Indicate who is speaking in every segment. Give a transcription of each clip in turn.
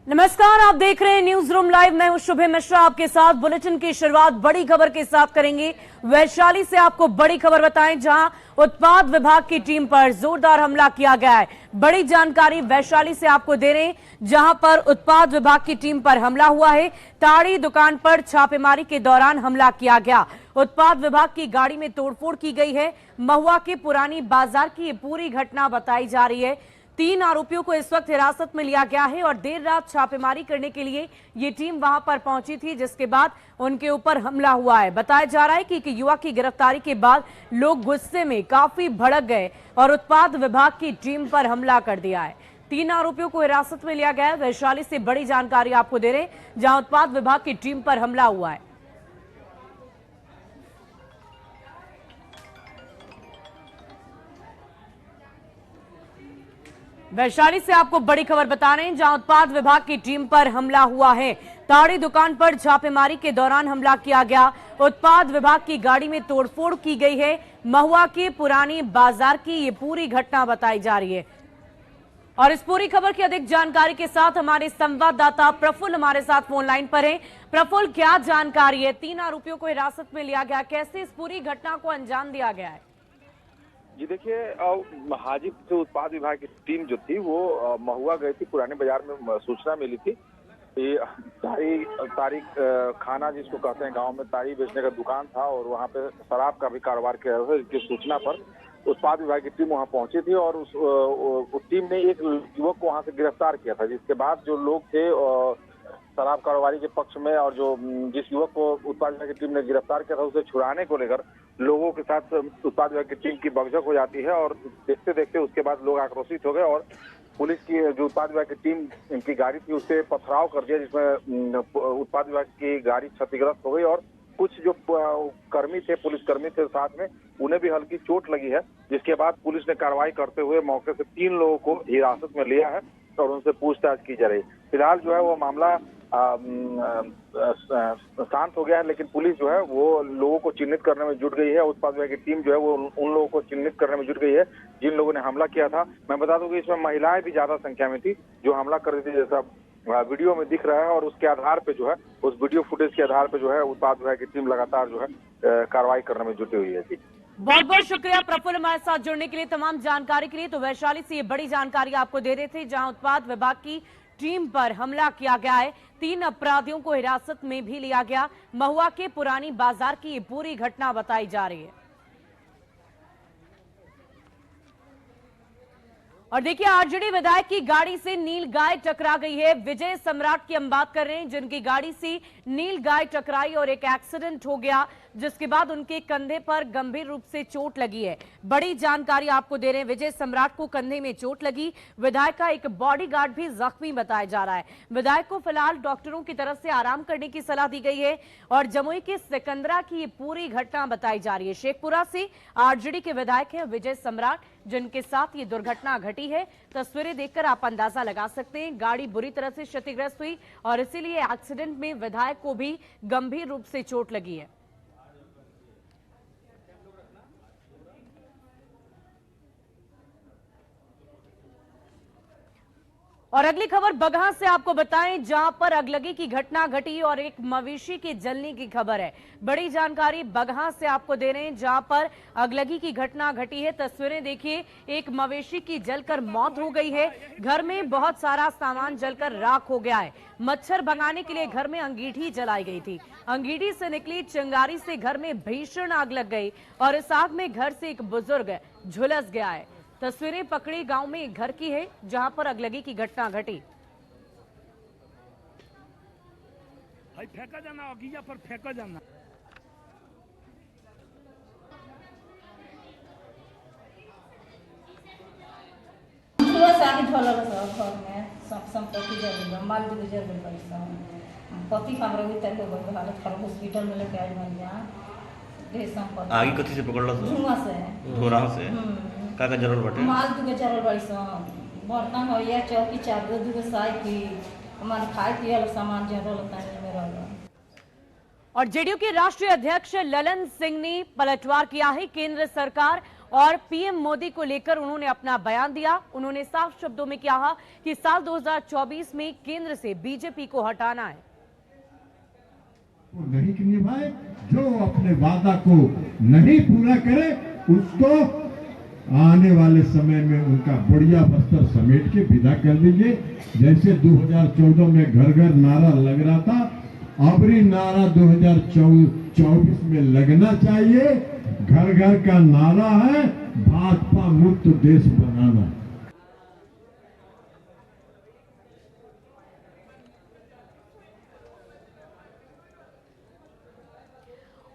Speaker 1: नमस्कार, आप देख रहे हैं न्यूज रूम लाइव। मैं हूं शुभे मिश्रा आपके साथ। बुलेटिन की शुरुआत बड़ी खबर के साथ करेंगे। वैशाली से आपको बड़ी खबर बताएं, जहां उत्पाद विभाग की टीम पर जोरदार हमला किया गया है। बड़ी जानकारी वैशाली से आपको दे रहे हैं, जहां पर उत्पाद विभाग की टीम पर हमला हुआ है। ताड़ी दुकान पर छापेमारी के दौरान हमला किया गया। उत्पाद विभाग की गाड़ी में तोड़फोड़ की गई है। महुआ के पुरानी बाजार की ये पूरी घटना बताई जा रही है। 3 आरोपियों को इस वक्त हिरासत में लिया गया है और देर रात छापेमारी करने के लिए ये टीम वहां पर पहुंची थी, जिसके बाद उनके ऊपर हमला हुआ है। बताया जा रहा है कि एक युवक की गिरफ्तारी के बाद लोग गुस्से में काफी भड़क गए और उत्पाद विभाग की टीम पर हमला कर दिया है। 3 आरोपियों को हिरासत में लिया गया है। वैशाली से बड़ी जानकारी आपको दे रहे हैं, जहां उत्पाद विभाग की टीम पर हमला हुआ है। वैशाली से आपको बड़ी खबर बता रहे हैं, जहां उत्पाद विभाग की टीम पर हमला हुआ है। ताड़ी दुकान पर छापेमारी के दौरान हमला किया गया। उत्पाद विभाग की गाड़ी में तोड़फोड़ की गई है। महुआ के पुरानी बाजार की ये पूरी घटना बताई जा रही है। और इस पूरी खबर की अधिक जानकारी के साथ हमारे संवाददाता प्रफुल्ल हमारे साथ फोन लाइन पर हैं। प्रफुल्ल, क्या जानकारी है? 3 आरोपियों को हिरासत में लिया गया, कैसे इस पूरी घटना को अंजाम दिया गया है?
Speaker 2: जी देखिए, हाजीपुर से उत्पाद विभाग की टीम जो थी वो महुआ गई थी। पुराने बाजार में सूचना मिली थी कि तारीख खाना जिसको कहते हैं गांव में, तारी बेचने का दुकान था और वहां पे शराब का भी कारोबार किया था। इसकी सूचना पर उत्पाद विभाग की टीम वहां पहुंची थी और उस टीम ने एक युवक को वहां से गिरफ्तार किया था, जिसके बाद जो लोग थे शराब कारोबारी के पक्ष में और जिस युवक को उत्पाद विभाग की टीम ने गिरफ्तार किया था उसे छुड़ाने को लेकर लोगों के साथ उत्पाद विभाग की टीम की बकझक हो जाती है। और देखते देखते उसके बाद लोग आक्रोशित हो गए और पुलिस की जो उत्पाद विभाग की टीम की गाड़ी थी उससे पथराव कर दिया, जिसमें उत्पाद विभाग की गाड़ी क्षतिग्रस्त हो गई और कुछ जो कर्मी थे, पुलिसकर्मी थे साथ में, उन्हें भी हल्की चोट लगी है। जिसके बाद पुलिस ने कार्रवाई करते हुए मौके से 3 लोगों को हिरासत में लिया है और उनसे पूछताछ की जा रही है। फिलहाल जो है वो मामला शांत हो गया है, लेकिन पुलिस जो है वो लोगों को चिन्हित करने में जुट गई है। उत्पाद विभाग की टीम जो है वो उन लोगों को चिन्हित करने में जुट गई है जिन लोगों ने हमला किया था। मैं बता दूं कि इसमें महिलाएं भी ज्यादा संख्या में थी जो हमला कर रही थी, जैसा वीडियो में दिख रहा है। और उसके आधार पे जो है, उस वीडियो फुटेज के आधार पे जो है उत्पाद विभाग की टीम लगातार जो है कार्रवाई करने में जुटी हुई है। जी,
Speaker 1: बहुत बहुत शुक्रिया प्रफुल्ल हमारे साथ जुड़ने के लिए, तमाम जानकारी के लिए। तो वैशाली से ये बड़ी जानकारी आपको दे रहे थे, जहां उत्पाद विभाग की टीम पर हमला किया गया है। 3 अपराधियों को हिरासत में भी लिया गया। महुआ के पुरानी बाजार की ये पूरी घटना बताई जा रही है। और देखिए, आरजेडी विधायक की गाड़ी से नील गाय टकरा गई है। विजय सम्राट की हम बात कर रहे हैं, जिनकी गाड़ी से नील गाय टकराई और एक एक्सीडेंट हो गया, जिसके बाद उनके कंधे पर गंभीर रूप से चोट लगी है। बड़ी जानकारी आपको दे रहे हैं, विजय सम्राट को कंधे में चोट लगी। विधायक का एक बॉडीगार्ड भी जख्मी बताया जा रहा है। विधायक को फिलहाल डॉक्टरों की तरफ से आराम करने की सलाह दी गई है। और जमुई के सिकंदरा की ये पूरी घटना बताई जा रही है। शेखपुरा से आरजेडी के विधायक है विजय सम्राट, जिनके साथ ये दुर्घटना घटी है। तस्वीरें देखकर आप अंदाजा लगा सकते हैं, गाड़ी बुरी तरह से क्षतिग्रस्त हुई और इसीलिए एक्सीडेंट में विधायक को भी गंभीर रूप से चोट लगी है। और अगली खबर बगहा से आपको बताएं, जहां पर अगलगी की घटना घटी और एक मवेशी के जलने की खबर है। बड़ी जानकारी बगहा से आपको दे रहे हैं, जहां पर अगलगी की घटना घटी है। तस्वीरें देखिए, एक मवेशी की जलकर मौत हो गई है। घर में बहुत सारा सामान जलकर राख हो गया है। मच्छर भगाने के लिए घर में अंगीठी जलाई गई थी। अंगीठी से निकली चिंगारी से घर में भीषण आग लग गई और इस आग में घर से एक बुजुर्ग झुलस गया है। तस्वीरें पकड़ी गांव में एक घर की है, जहां पर अगलगी की घटना घटी।
Speaker 3: भाई फेंका जाना, अगिया पर फेंका जाना।
Speaker 4: घर में सब संपत्ति जल माल जल पैसा पति हमरा भीतर हो गई हालत खराब, हॉस्पिटल में लेके आए संपत्ति।
Speaker 5: आगे कथी से पकड़ला?
Speaker 4: धुआं से।
Speaker 5: धुआं से का जरूर बटे
Speaker 4: माल दुगे चरल बड़ी सन, बर्तन हो या चौकी चादर दुगे साइकिल, हमारे खाए पिए वाला सामान जरल तानी में रहल।
Speaker 1: और जेडीयू के राष्ट्रीय अध्यक्ष ललन सिंह ने पलटवार किया है। केंद्र सरकार और पीएम मोदी को लेकर उन्होंने अपना बयान दिया। उन्होंने साफ शब्दों में कहा कि साल 2024 में केंद्र से बीजेपी को हटाना है।
Speaker 6: नहीं निभाए, जो अपने वादा को नहीं पूरा करे उसको आने वाले समय में उनका बढ़िया बस्तर समेट के विदा कर दीजिए। जैसे 2014 में घर घर नारा लग रहा था, अबरी नारा 2024 में लगना चाहिए। घर घर का नारा है भाजपा मुक्त देश बनाना।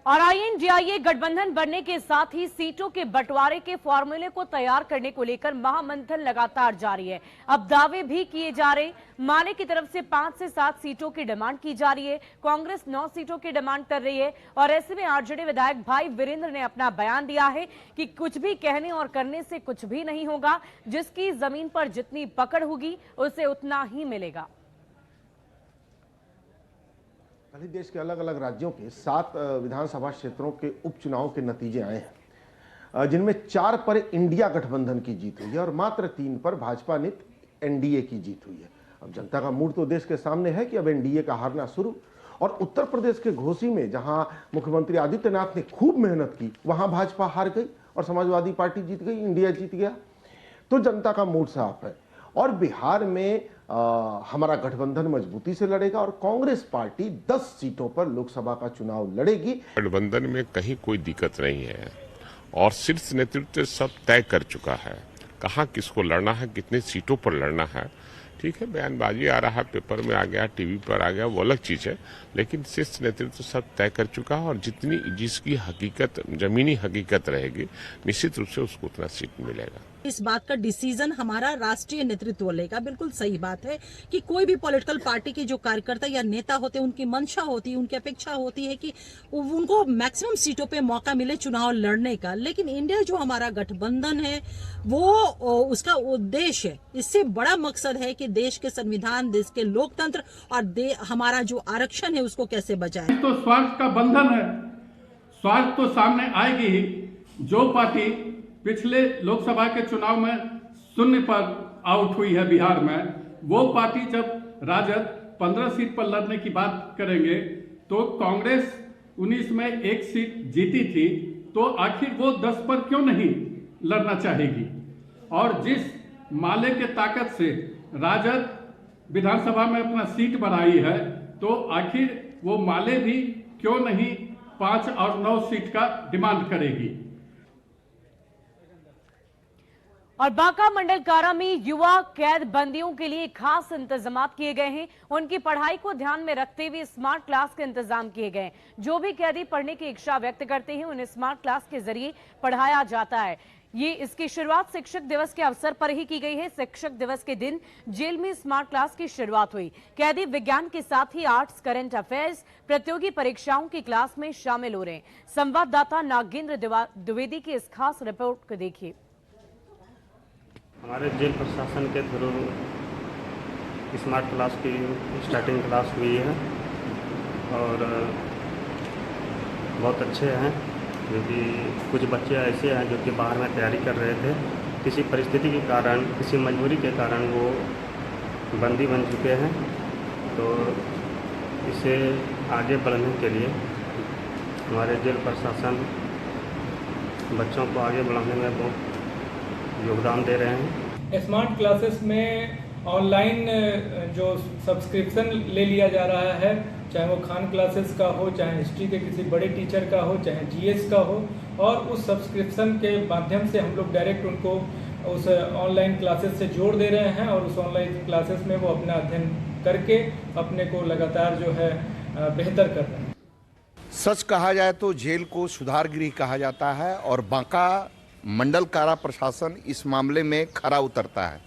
Speaker 1: और आईएनडीआईए गठबंधन बनने के साथ ही सीटों के बंटवारे के फॉर्मूले को तैयार करने को लेकर महामंथन लगातार जारी है। अब दावे भी किए जा रहे। माले की तरफ से 5 से 7 सीटों की डिमांड की जा रही है। कांग्रेस 9 सीटों की डिमांड कर रही है। और ऐसे में आरजेडी विधायक भाई वीरेंद्र ने अपना बयान दिया है कि कुछ भी कहने और करने से कुछ भी नहीं होगा। जिसकी जमीन पर जितनी पकड़ होगी उसे उतना ही मिलेगा।
Speaker 7: कल ही देश के अलग अलग राज्यों के 7 विधानसभा क्षेत्रों के उपचुनाव के नतीजे आए हैं, जिनमें 4 पर इंडिया गठबंधन की जीत हुई है और मात्र 3 पर भाजपा ने एनडीए की जीत हुई है। अब जनता का मूड तो देश के सामने है कि अब एनडीए का हारना शुरू। और उत्तर प्रदेश के घोसी में जहां मुख्यमंत्री आदित्यनाथ ने खूब मेहनत की, वहां भाजपा हार गई और समाजवादी पार्टी जीत गई, इंडिया जीत गया। तो जनता का मूड साफ है। और बिहार में हमारा गठबंधन मजबूती से लड़ेगा और कांग्रेस पार्टी 10 सीटों पर लोकसभा का चुनाव लड़ेगी।
Speaker 8: गठबंधन में कहीं कोई दिक्कत नहीं है और शीर्ष नेतृत्व सब तय कर चुका है, कहां किसको लड़ना है, कितनी सीटों पर लड़ना है। ठीक है, बयानबाजी आ रहा है, पेपर में आ गया, टीवी पर आ गया, वो अलग चीज है, लेकिन शीर्ष नेतृत्व सब तय कर चुका है। और जिसकी हकीकत, जमीनी हकीकत रहेगी, निश्चित रूप से उसको उतना सीट मिलेगा।
Speaker 9: इस बात का डिसीजन हमारा राष्ट्रीय नेतृत्व लेगा। बिल्कुल सही बात है कि कोई भी पॉलिटिकल पार्टी के जो कार्यकर्ता या नेता होते हैं, उनकी मंशा होती है, उनकी अपेक्षा होती है कि उनको मैक्सिमम सीटों पे मौका मिले चुनाव लड़ने का। लेकिन इंडिया जो हमारा गठबंधन है वो उसका उद्देश्य, इससे बड़ा मकसद है कि देश के संविधान, देश के लोकतंत्र और हमारा जो आरक्षण है उसको कैसे बचाए।
Speaker 3: तो स्वार्थ का बंधन है, स्वार्थ तो सामने आएगी ही। जो पार्टी पिछले लोकसभा के चुनाव में 0 पर आउट हुई है बिहार में, वो पार्टी जब राजद 15 सीट पर लड़ने की बात करेंगे तो कांग्रेस 19 में 1 सीट जीती थी, तो आखिर वो 10 पर क्यों नहीं लड़ना चाहेगी। और जिस माले के ताकत से राजद विधानसभा में अपना सीट बढ़ाई है, तो आखिर वो माले भी क्यों नहीं 5 और 9 सीट का डिमांड करेगी।
Speaker 1: और बांका मंडल कारा में युवा कैद बंदियों के लिए खास इंतजाम किए गए हैं। उनकी पढ़ाई को ध्यान में रखते हुए स्मार्ट क्लास के इंतजाम किए गए हैं। जो भी कैदी पढ़ने की इच्छा व्यक्त करते हैं उन्हें स्मार्ट क्लास के जरिए पढ़ाया जाता है। इसकी शुरुआत शिक्षक दिवस के अवसर पर ही की गई है। शिक्षक दिवस के दिन जेल में स्मार्ट क्लास की शुरुआत हुई। कैदी विज्ञान के साथ ही आर्ट्स, करंट अफेयर्स, प्रतियोगी परीक्षाओं की क्लास में शामिल हो रहे हैं। संवाददाता नागेंद्र द्विवेदी की इस खास रिपोर्ट को देखिए।
Speaker 10: हमारे जेल प्रशासन के थ्रू स्मार्ट क्लास की स्टार्टिंग क्लास हुई है और बहुत अच्छे हैं, क्योंकि कुछ बच्चे ऐसे हैं जो कि बाहर में तैयारी कर रहे थे, किसी परिस्थिति के कारण, किसी मजबूरी के कारण वो बंदी बन चुके हैं। तो इसे आगे बढ़ने के लिए हमारे जेल प्रशासन बच्चों को आगे बढ़ाने में बहुत योगदान दे रहे हैं।
Speaker 11: स्मार्ट क्लासेस में ऑनलाइन जो सब्सक्रिप्शन ले लिया जा रहा है, चाहे वो खान क्लासेस का हो, चाहे हिस्ट्री के किसी बड़े टीचर का हो, चाहे जीएस का हो, और उस सब्सक्रिप्शन के माध्यम से हम लोग डायरेक्ट उनको उस ऑनलाइन क्लासेस से जोड़ दे रहे हैं और उस ऑनलाइन क्लासेस में वो अपना अध्ययन करके अपने को लगातार जो है बेहतर कर रहे हैं।
Speaker 12: सच कहा जाए तो जेल को सुधार गृह कहा जाता है और बांका मंडल कारा प्रशासन इस मामले में खरा उतरता है।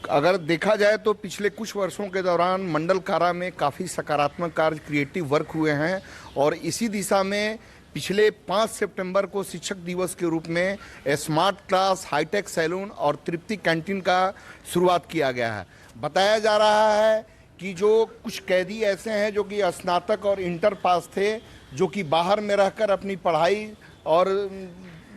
Speaker 12: अगर देखा जाए तो पिछले कुछ वर्षों के दौरान मंडल कारा में काफ़ी सकारात्मक कार्य, क्रिएटिव वर्क हुए हैं और इसी दिशा में पिछले 5 सितंबर को शिक्षक दिवस के रूप में स्मार्ट क्लास, हाईटेक सैलून और तृप्ति कैंटीन का शुरुआत किया गया है। बताया जा रहा है कि जो कुछ कैदी ऐसे हैं जो कि स्नातक और इंटर पास थे, जो कि बाहर में रहकर अपनी पढ़ाई और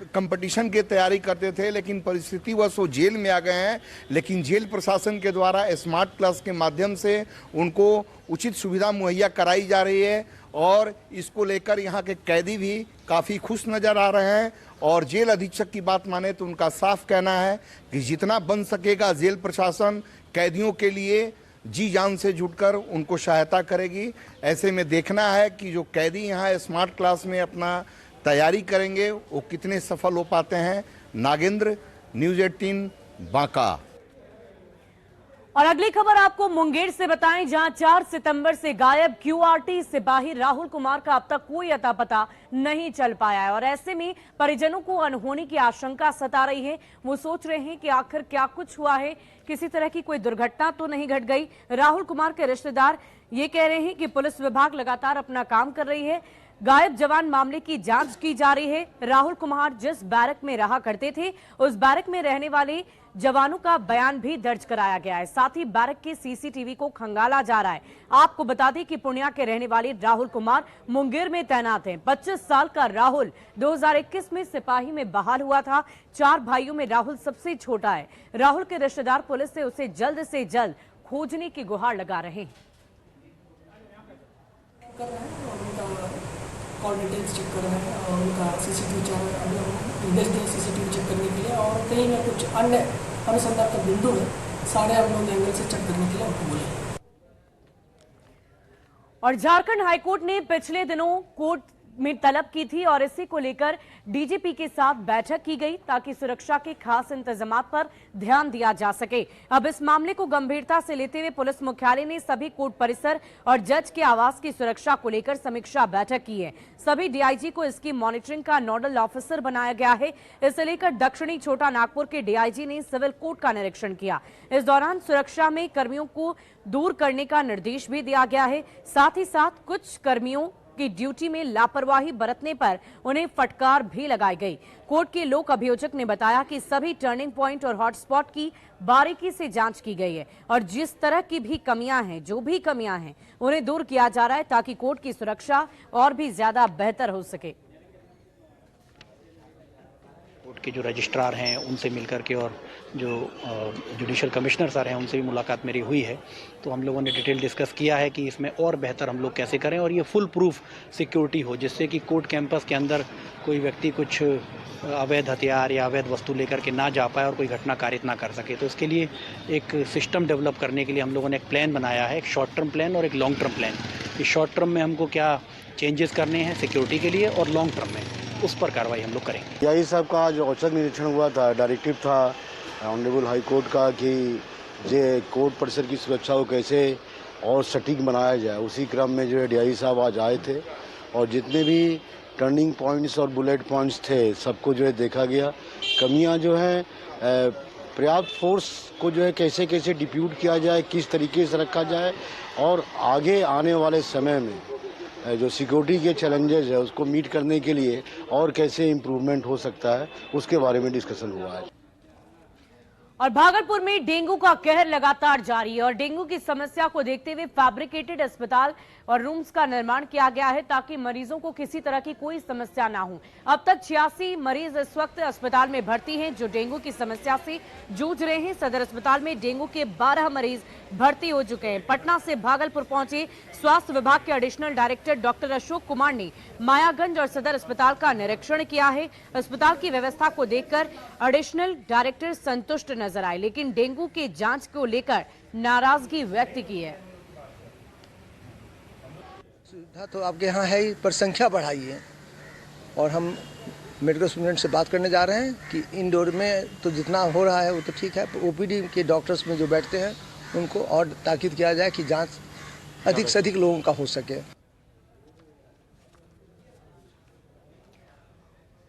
Speaker 12: कंपटीशन की तैयारी करते थे, लेकिन परिस्थितिवश वो जेल में आ गए हैं। लेकिन जेल प्रशासन के द्वारा स्मार्ट क्लास के माध्यम से उनको उचित सुविधा मुहैया कराई जा रही है और इसको लेकर यहाँ के कैदी भी काफ़ी खुश नज़र आ रहे हैं। और जेल अधीक्षक की बात माने तो उनका साफ कहना है कि जितना बन सकेगा जेल प्रशासन कैदियों के लिए जी जान से जुटकर उनको सहायता करेगी। ऐसे में देखना है कि जो कैदी यहाँ स्मार्ट क्लास में अपना तैयारी करेंगे वो कितने सफल हो पाते हैं। नागेंद्र, न्यूज़ 18 बांका।
Speaker 1: और अगली खबर आपको मुंगेर से बताएं, जहां 4 सितंबर से गायब क्यूआरटी सिपाही राहुल कुमार का अब तक कोई अता पता नहीं चल पाया है। और ऐसे में परिजनों को अनहोनी की आशंका सता रही है। वो सोच रहे हैं कि आखिर क्या कुछ हुआ है, किसी तरह की कोई दुर्घटना तो नहीं घट गई। राहुल कुमार के रिश्तेदार ये कह रहे हैं कि पुलिस विभाग लगातार अपना काम कर रही है। गायब जवान मामले की जांच की जा रही है। राहुल कुमार जिस बैरक में रहा करते थे उस बैरक में रहने वाले जवानों का बयान भी दर्ज कराया गया है। साथ ही बैरक के सीसीटीवी को खंगाला जा रहा है। आपको बता दें कि पूर्णिया के रहने वाले राहुल कुमार मुंगेर में तैनात हैं। 25 साल का राहुल 2021 में सिपाही में बहाल हुआ था। 4 भाइयों में राहुल सबसे छोटा है। राहुल के रिश्तेदार पुलिस से उसे जल्द से जल्द खोजने की गुहार लगा रहे हैं।
Speaker 13: कॉल डिटेल्स चेक कर रहे हैं और उनका सीसीटीवी सीसीटीवी चेक करने के लिए और कहीं ना कुछ अन्य अनुसंधान का बिंदु है, सारे हम लोग एंगल से चेक करने के लिए उनको बोले।
Speaker 1: और झारखंड हाईकोर्ट ने पिछले दिनों कोर्ट में तलब की थी और इसी को लेकर डीजीपी के साथ बैठक की गई ताकि सुरक्षा के खास इंतजामात पर ध्यान दिया जा सके। अब इस मामले को गंभीरता से लेते हुए पुलिस मुख्यालय ने सभी कोर्ट परिसर और जज के आवास की सुरक्षा को लेकर समीक्षा बैठक की है। सभी डीआईजी को इसकी मॉनिटरिंग का नोडल ऑफिसर बनाया गया है। इसे लेकर दक्षिणी छोटा नागपुर के डीआईजी ने सिविल कोर्ट का निरीक्षण किया। इस दौरान सुरक्षा में कर्मियों को दूर करने का निर्देश भी दिया गया है। साथ ही साथ कुछ कर्मियों की ड्यूटी में लापरवाही बरतने पर उन्हें फटकार भी लगाई गई। कोर्ट के लोक अभियोजक ने बताया कि सभी टर्निंग पॉइंट और हॉटस्पॉट की बारीकी से जांच की गई है और जिस तरह की भी कमियां हैं, जो भी कमियां हैं, उन्हें दूर किया जा रहा है ताकि कोर्ट की सुरक्षा और भी ज्यादा बेहतर हो सके।
Speaker 14: कोर्ट के जो रजिस्ट्रार हैं उनसे मिलकर के और जो जुडिशियल कमिश्नर सर हैं उनसे भी मुलाकात मेरी हुई है। तो हम लोगों ने डिटेल डिस्कस किया है कि इसमें और बेहतर हम लोग कैसे करें और ये फुल प्रूफ सिक्योरिटी हो, जिससे कि कोर्ट कैंपस के अंदर कोई व्यक्ति कुछ अवैध हथियार या अवैध वस्तु लेकर के ना जा पाए और कोई घटना कारित ना कर सके। तो इसके लिए एक सिस्टम डेवलप करने के लिए हम लोगों ने एक प्लान बनाया है, एक शॉर्ट टर्म प्लान और एक लॉन्ग टर्म प्लान। इस शॉर्ट टर्म में हमको क्या चेंजेस करने हैं सिक्योरिटी के लिए और लॉन्ग टर्म में उस पर कार्रवाई हम लोग करेंगे।
Speaker 15: यही साहब का जो औचक निरीक्षण हुआ था, डायरेक्टिव था ऑनरेबल हाई कोर्ट का कि ये कोर्ट परिसर की सुरक्षा को कैसे और सटीक बनाया जाए, उसी क्रम में जो है डीआई साहब आज आए थे और जितने भी टर्निंग पॉइंट्स और बुलेट पॉइंट्स थे सबको जो है देखा गया। कमियां जो है पर्याप्त फोर्स को जो है कैसे कैसे डिप्यूट किया जाए, किस तरीके से रखा जाए और आगे आने वाले समय में जो सिक्योरिटी के चैलेंजेस है उसको मीट करने के लिए और कैसे इम्प्रूवमेंट हो सकता है उसके बारे में डिस्कशन हुआ है।
Speaker 1: और भागलपुर में डेंगू का कहर लगातार जारी है और डेंगू की समस्या को देखते हुए फैब्रिकेटेड अस्पताल और रूम्स का निर्माण किया गया है ताकि मरीजों को किसी तरह की कोई समस्या ना हो। अब तक 86 मरीज इस वक्त अस्पताल में भर्ती हैं जो डेंगू की समस्या से जूझ रहे हैं। सदर अस्पताल में डेंगू के 12 मरीज भर्ती हो चुके हैं। पटना से भागलपुर पहुंचे स्वास्थ्य विभाग के additional director doctor Ashok Kumar ने मायागंज और सदर अस्पताल का निरीक्षण किया है। अस्पताल की व्यवस्था को देखकर एडिशनल डायरेक्टर संतुष्ट नजर आए, लेकिन डेंगू के जांच को लेकर नाराजगी व्यक्त की है।
Speaker 16: सुविधा तो आपके यहाँ है ही, पर संख्या बढ़ाई है और हम मेडिकल स्टूडेंट से बात करने जा रहे हैं कि इंडोर में तो जितना हो रहा है वो तो ठीक है, ओपीडी के डॉक्टर्स में जो बैठते हैं उनको और ताकीद किया जाए कि जांच अधिक से अधिक लोगों का हो सके।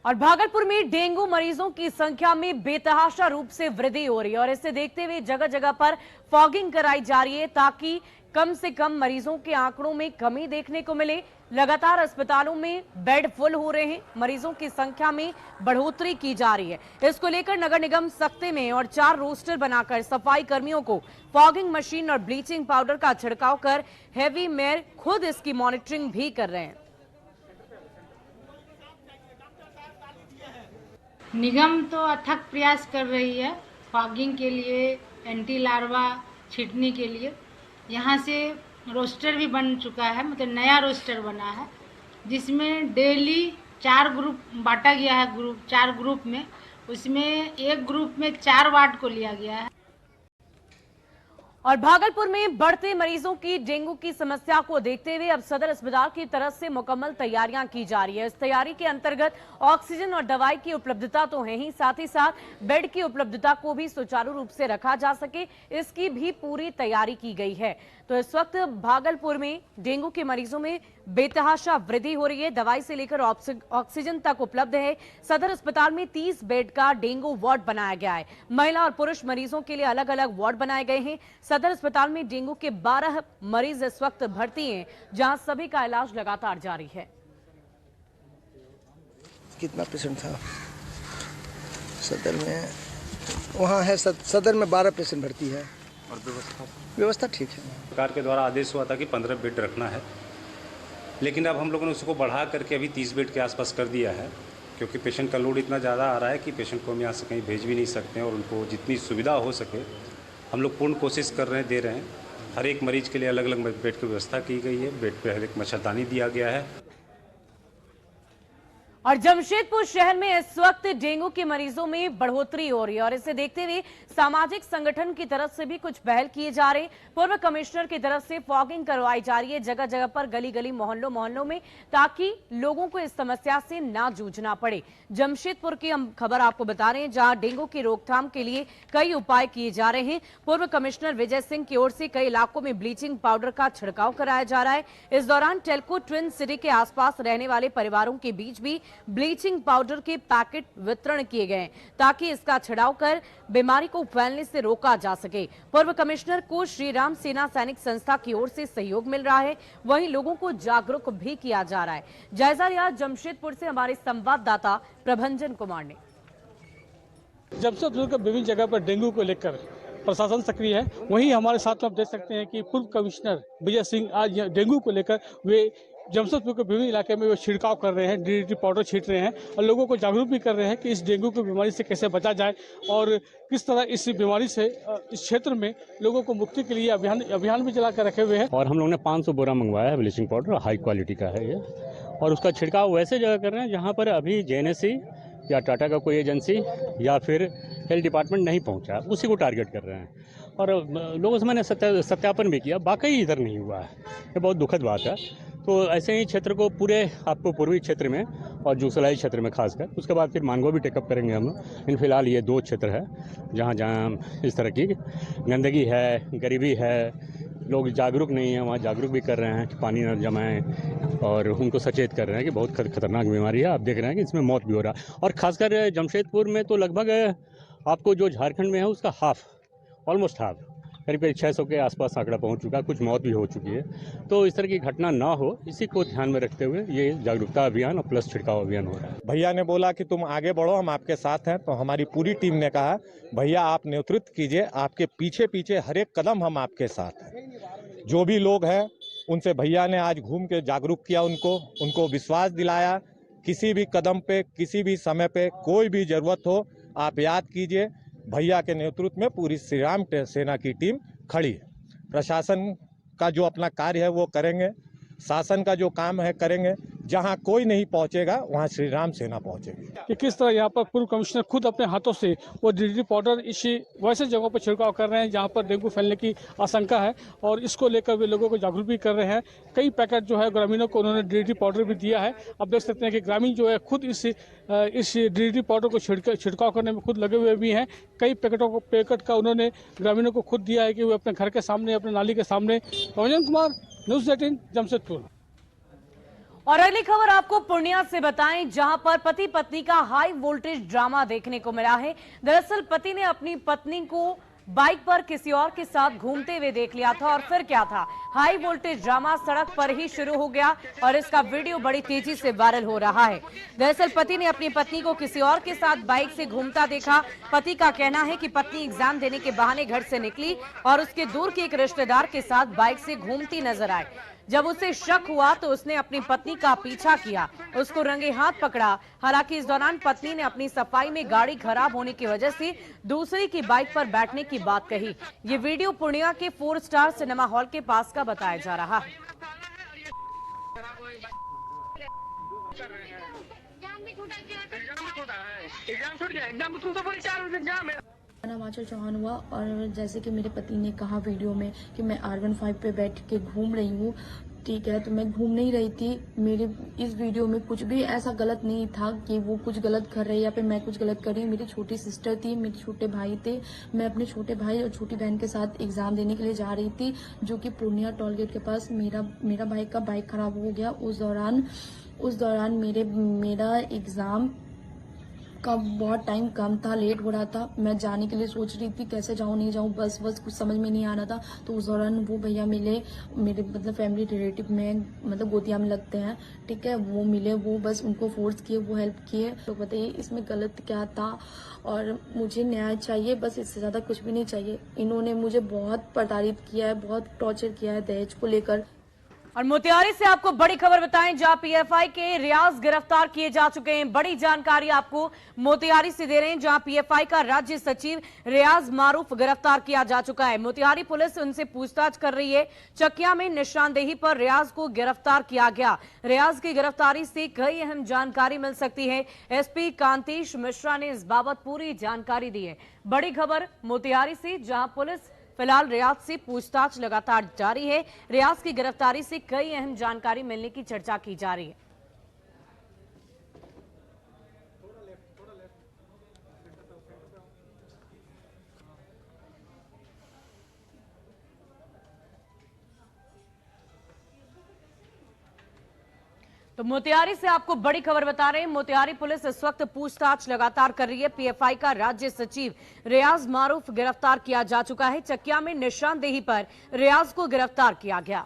Speaker 1: और भागलपुर में डेंगू मरीजों की संख्या में बेतहाशा रूप से वृद्धि हो रही है और इसे देखते हुए जगह जगह पर फॉगिंग कराई जा रही है ताकि कम से कम मरीजों के आंकड़ों में कमी देखने को मिले। लगातार अस्पतालों में बेड फुल हो रहे हैं, मरीजों की संख्या में बढ़ोतरी की जा रही है। इसको लेकर नगर निगम सख्ते में और 4 रोस्टर बनाकर सफाई कर्मियों को फॉगिंग मशीन और ब्लीचिंग पाउडर का छिड़काव कर हेवी मेयर खुद इसकी मॉनिटरिंग भी कर रहे हैं।
Speaker 17: निगम तो अथक प्रयास कर रही है फॉगिंग के लिए, एंटी लार्वा छिटने के लिए। यहाँ से रोस्टर भी बन चुका है, मतलब नया रोस्टर बना है जिसमें डेली 4 ग्रुप बांटा गया है, 4 ग्रुप में। उसमें एक ग्रुप में 4 वार्ड को लिया गया है।
Speaker 1: और भागलपुर में बढ़ते मरीजों की डेंगू की समस्या को देखते हुए अब सदर अस्पताल की तरफ से मुकम्मल तैयारियां की जा रही है। इस तैयारी के अंतर्गत ऑक्सीजन और दवाई की उपलब्धता तो है ही, साथ ही साथ बेड की उपलब्धता को भी सुचारू रूप से रखा जा सके, इसकी भी पूरी तैयारी की गई है। तो इस वक्त भागलपुर में डेंगू के मरीजों में बेतहाशा वृद्धि हो रही है। दवाई से लेकर ऑक्सीजन तक उपलब्ध है। सदर अस्पताल में 30 बेड का डेंगू वार्ड बनाया गया है। महिला और पुरुष मरीजों के लिए अलग अलग वार्ड बनाए गए हैं। सदर अस्पताल में डेंगू के 12 मरीज इस वक्त भर्ती हैं, जहां सभी का इलाज लगातार जारी है।
Speaker 16: कितना पेशेंट था सदर में? वहाँ है सदर में 12 पेशेंट भर्ती है।
Speaker 18: और
Speaker 16: व्यवस्था ठीक है।
Speaker 18: सरकार के द्वारा आदेश हुआ था कि 15 बेड रखना है, लेकिन अब हम लोगों ने उसको बढ़ा करके अभी 30 बेड के आसपास कर दिया है, क्योंकि पेशेंट का लोड इतना ज़्यादा आ रहा है कि पेशेंट को हम यहाँ से कहीं भेज भी नहीं सकते हैं। और उनको जितनी सुविधा हो सके हम लोग पूर्ण कोशिश कर रहे हैं, दे रहे हैं। हर एक मरीज के लिए अलग अलग बेड की व्यवस्था की गई है। बेड पे हर एक मच्छरदानी दिया गया है।
Speaker 1: और जमशेदपुर शहर में इस वक्त डेंगू के मरीजों में बढ़ोतरी हो रही है और इसे देखते हुए सामाजिक संगठन की तरफ से भी कुछ पहल किए जा रहे हैं। पूर्व कमिश्नर की तरफ से फॉगिंग करवाई जा रही है जगह जगह पर, गली गली मोहल्लों में, ताकि लोगों को इस समस्या से ना जूझना पड़े। जमशेदपुर की हम खबर आपको बता रहे हैं, जहां डेंगू की रोकथाम के लिए कई उपाय किए जा रहे हैं। पूर्व कमिश्नर विजय सिंह की ओर से कई इलाकों में ब्लीचिंग पाउडर का छिड़काव कराया जा रहा है। इस दौरान टेल्को ट्विन सिटी के आसपास रहने वाले परिवारों के बीच भी ब्लीचिंग पाउडर के पैकेट वितरण किए गए ताकि इसका छिड़काव कर बीमारी को फैलने से रोका जा सके। पूर्व कमिश्नर को श्री राम सेना सैनिक संस्था की ओर से सहयोग मिल रहा है, वहीं लोगों को जागरूक भी किया जा रहा है। जायजा लिया जमशेदपुर से हमारे संवाददाता प्रभंजन कुमार ने।
Speaker 19: जमशेदपुर के विभिन्न जगह पर डेंगू को लेकर प्रशासन सक्रिय है। वहीं हमारे साथ आप देख सकते हैं कि पूर्व कमिश्नर विजय सिंह आज डेंगू को लेकर वे जमशेदपुर के विभिन्न इलाके में वो छिड़काव कर रहे हैं, डीडीटी पाउडर छींट रहे हैं और लोगों को जागरूक भी कर रहे हैं कि इस डेंगू की बीमारी से कैसे बचा जाए और किस तरह इस बीमारी से इस क्षेत्र में लोगों को मुक्ति के लिए अभियान भी चला कर रखे हुए हैं।
Speaker 20: और हम लोगों ने 500 बोरा मंगवाया है ब्लीचिंग पाउडर, हाई क्वालिटी का है ये, और उसका छिड़काव वैसे जगह कर रहे हैं जहाँ पर अभी जेएनएससी या टाटा का कोई एजेंसी या फिर हेल्थ डिपार्टमेंट नहीं पहुँचा, उसी को टारगेट कर रहे हैं। और लोगों से मैंने सत्यापन भी किया, वाकई इधर नहीं हुआ है। ये बहुत दुखद बात है। तो ऐसे ही क्षेत्र को पूरे आपको पूर्वी क्षेत्र में और जूसलाई क्षेत्र में खासकर, उसके बाद फिर मानगो भी टेकअप करेंगे हम लोग। इन फिलहाल ये 2 क्षेत्र है जहाँ जहाँ इस तरह की गंदगी है, गरीबी है, लोग जागरूक नहीं है, वहाँ जागरूक भी कर रहे हैं कि पानी न जमाएं और उनको सचेत कर रहे हैं कि बहुत खतरनाक बीमारी है। आप देख रहे हैं कि इसमें मौत भी हो रहा है। और खासकर जमशेदपुर में तो लगभग आपको जो झारखंड में है उसका ऑलमोस्ट हाफ, करीब 600 के आसपास आंकड़ा पहुंच चुका है, कुछ मौत भी हो चुकी है। तो इस तरह की घटना ना हो, इसी को ध्यान में रखते हुए ये जागरूकता अभियान और प्लस छिड़काव अभियान हो रहा है।
Speaker 21: भैया ने बोला कि तुम आगे बढ़ो, हम आपके साथ हैं, तो हमारी पूरी टीम ने कहा भैया आप नेतृत्व कीजिए, आपके पीछे पीछे हर एक कदम हम आपके साथ हैं। जो भी लोग हैं उनसे भैया ने आज घूम के जागरूक किया, उनको विश्वास दिलाया। किसी भी कदम पे, किसी भी समय पे कोई भी जरूरत हो, आप याद कीजिए, भैया के नेतृत्व में पूरी श्री राम सेना की टीम खड़ी है। प्रशासन का जो अपना कार्य है वो करेंगे, शासन का जो काम है करेंगे। जहां कोई नहीं पहुंचेगा वहां श्री राम सेना पहुंचेगी।
Speaker 19: कि किस तरह यहाँ पर पूर्व कमिश्नर खुद अपने हाथों से वो डीडीटी पाउडर इसी वैसे जगहों पर छिड़काव कर रहे हैं जहाँ पर डेंगू फैलने की आशंका है और इसको लेकर वे लोगों को जागरूक भी कर रहे हैं। कई पैकेट जो है ग्रामीणों को उन्होंने डीडीटी पाउडर भी दिया है। अब देख सकते हैं कि ग्रामीण जो है खुद इस डीडीटी पाउडर को छिड़काव करने में खुद लगे हुए भी हैं। कई पैकेट का उन्होंने ग्रामीणों को खुद दिया है कि वे अपने घर के सामने, अपने नाली के सामने। रंजन कुमार, न्यूज़ 18 जमशेदपुर।
Speaker 1: और अगली खबर आपको पूर्णिया से बताएं, जहां पर पति पत्नी का हाई वोल्टेज ड्रामा देखने को मिला है। दरअसल पति ने अपनी पत्नी को बाइक पर किसी और के साथ घूमते हुए देख लिया था और फिर क्या था, हाई वोल्टेज ड्रामा सड़क पर ही शुरू हो गया और इसका वीडियो बड़ी तेजी से वायरल हो रहा है। दरअसल पति ने अपनी पत्नी को किसी और के साथ बाइक से घूमता देखा। पति का कहना है कि पत्नी एग्जाम देने के बहाने घर से निकली और उसके दूर के एक रिश्तेदार के साथ बाइक से घूमती नजर आए। जब उसे शक हुआ तो उसने अपनी पत्नी का पीछा किया, उसको रंगे हाथ पकड़ा। हालांकि इस दौरान पत्नी ने अपनी सफाई में गाड़ी खराब होने की वजह से दूसरे की बाइक पर बैठने की बात कही। ये वीडियो पूर्णिया के 4 स्टार सिनेमा हॉल के पास का बताया जा रहा है।
Speaker 2: नाम आंचल चौहान हुआ और जैसे कि मेरे पति ने कहा वीडियो में कि मैं R15 पे बैठ के घूम रही हूँ, ठीक है, तो मैं घूम नहीं रही थी। मेरे इस वीडियो में कुछ भी ऐसा गलत नहीं था कि वो कुछ गलत कर रहे या फिर मैं कुछ गलत कर रही हूँ। मेरी छोटी सिस्टर थी, मेरे छोटे भाई थे, मैं अपने छोटे भाई और छोटी बहन के साथ एग्जाम देने के लिए जा रही थी, जो कि पूर्णिया टोल गेट के पास मेरा भाई का बाइक खराब हो गया। उस दौरान मेरा एग्जाम का बहुत टाइम कम था, लेट हो रहा था। मैं जाने के लिए सोच रही थी कैसे जाऊं नहीं जाऊं, बस कुछ समझ में नहीं आ रहा था। तो उस दौरान वो भैया मिले, मेरे मतलब फैमिली रिलेटिव में मतलब गोतिया में लगते हैं, ठीक है, वो मिले, वो बस उनको फोर्स किए, वो हेल्प किए। तो बताइए इसमें गलत क्या था, और मुझे न्याय चाहिए, बस इससे ज्यादा कुछ भी नहीं चाहिए। इन्होंने मुझे बहुत प्रताड़ित किया है, बहुत टॉर्चर किया है दहेज को लेकर।
Speaker 1: और मोतिहारी से आपको बड़ी खबर बताएं, जहां पीएफआई के रियाज गिरफ्तार किए जा चुके हैं। बड़ी जानकारी आपको मोतिहारी से दे रहे हैं, जहां पीएफआई का राज्य सचिव रियाज मारूफ गिरफ्तार किया जा चुका है। मोतिहारी पुलिस उनसे पूछताछ कर रही है। चकिया में निशानदेही पर रियाज को गिरफ्तार किया गया। रियाज की गिरफ्तारी से कई अहम जानकारी मिल सकती है। एसपी कांतेश मिश्रा ने इस बाबत पूरी जानकारी दी है। बड़ी खबर मोतिहारी से, जहां पुलिस फिलहाल रियाज से पूछताछ लगातार जारी है। रियाज की गिरफ्तारी से कई अहम जानकारी मिलने की चर्चा की जा रही है। तो मोतिहारी से आपको बड़ी खबर बता रहे हैं। मोतिहारी पुलिस इस वक्त पूछताछ लगातार कर रही है। पीएफआई का राज्य सचिव रियाज मारूफ गिरफ्तार किया जा चुका है। चकिया में निशानदेही पर रियाज को गिरफ्तार किया गया।